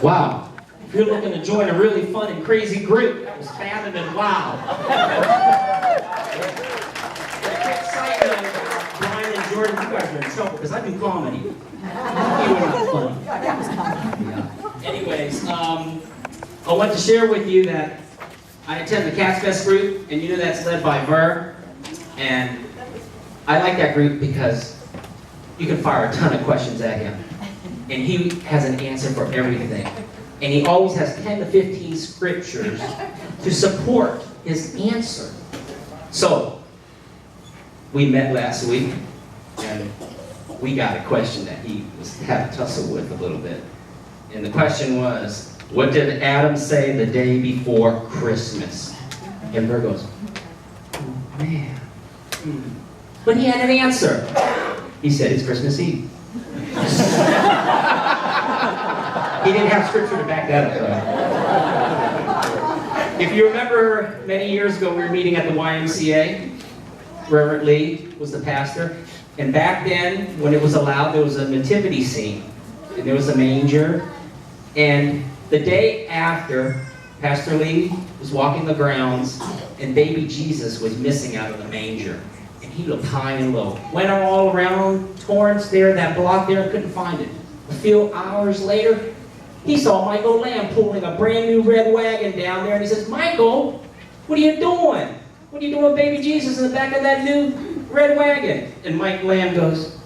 Wow. If you're looking to join a really fun and crazy group, that was Fathom and Wow. Brian and Jordan, you guys are in trouble because I do comedy. You were not funny. Yeah. Anyways, I want to share with you that I attend the Cats Fest group, and you know that's led by Ver. And I like that group because you can fire a ton of questions at him. And he has an answer for everything. And he always has 10 to 15 scriptures to support his answer. So, we met last week, and we got a question that he was having to tussle with a little bit. And the question was, what did Adam say the day before Christmas? And Bert goes, oh man. But he had an answer. He said it's Christmas Eve. He didn't have scripture to back that up, though. If you remember, many years ago we were meeting at the YMCA. Reverend Lee was the pastor. And back then, when it was allowed, there was a nativity scene. And there was a manger. And the day after, Pastor Lee was walking the grounds, and baby Jesus was missing out of the manger. And he looked high and low. Went all around Torrance there, that block there, and couldn't find it. A few hours later, he saw Michael Lamb pulling a brand new red wagon down there, and he says, Michael, what are you doing? What are you doing with baby Jesus in the back of that new red wagon? And Mike Lamb goes,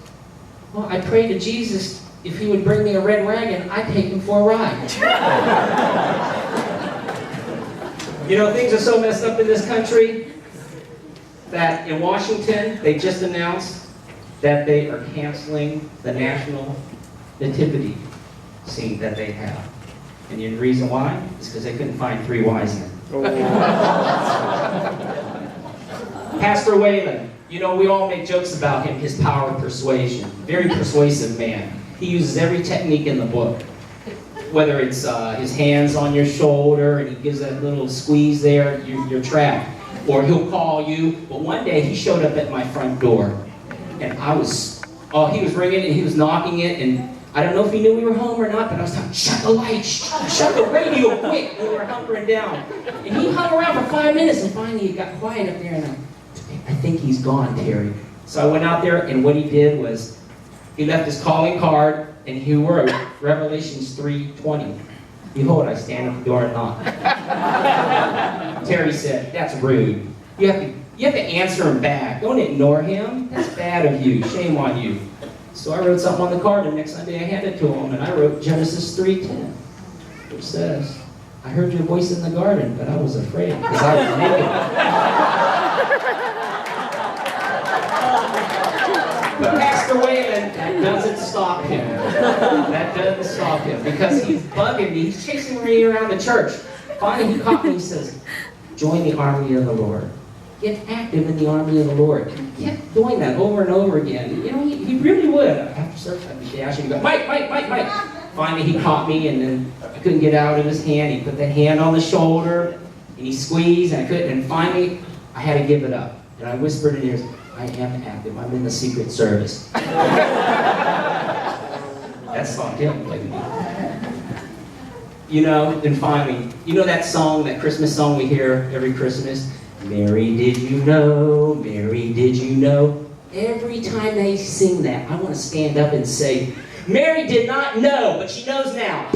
well, I prayed to Jesus if he would bring me a red wagon, I'd take him for a ride. You know, things are so messed up in this country that in Washington, they just announced that they are canceling the national nativity scene that they have. And the reason why is because they couldn't find 3 wise men. Oh. Pastor Whalen, you know, we all make jokes about him, his power of persuasion. Very persuasive man. He uses every technique in the book. Whether it's his hands on your shoulder and he gives that little squeeze there, you're trapped. Or he'll call you. But one day he showed up at my front door. And he was ringing and he was knocking it, and I don't know if he knew we were home or not, but I was telling him, shut the light, shut the radio quick. We were hunkering down. And he hung around for 5 minutes, and finally it got quiet up there, and I think he's gone, Terry. So I went out there, and what he did was, he left his calling card, and he wrote Revelations 3:20. Behold, I stand at the door and knock. Terry said, that's rude. You have to answer him back. Don't ignore him. That's bad of you. Shame on you. So I wrote something on the card, and next Sunday I handed it to him, and I wrote Genesis 3:10, which says, I heard your voice in the garden, but I was afraid because I was naked. But Pastor Whalen, that doesn't stop him. That doesn't stop him because he's bugging me. He's chasing me around the church. Finally, he caught me. He says, join the army of the Lord. Get active in the army of the Lord. He kept doing that over and over again. You know, he really would. After service, I'd be dashing. He'd go, Mike. Finally, he caught me, and then I couldn't get out of his hand. He put that hand on the shoulder, and he squeezed, and I couldn't. And finally, I had to give it up. And I whispered in his ear, I am active. I'm in the Secret Service. That stopped him, like me. You know, and finally, you know that song, that Christmas song we hear every Christmas? Mary, did you know? Mary, did you know? Every time they sing that, I want to stand up and say, Mary did not know, but she knows now.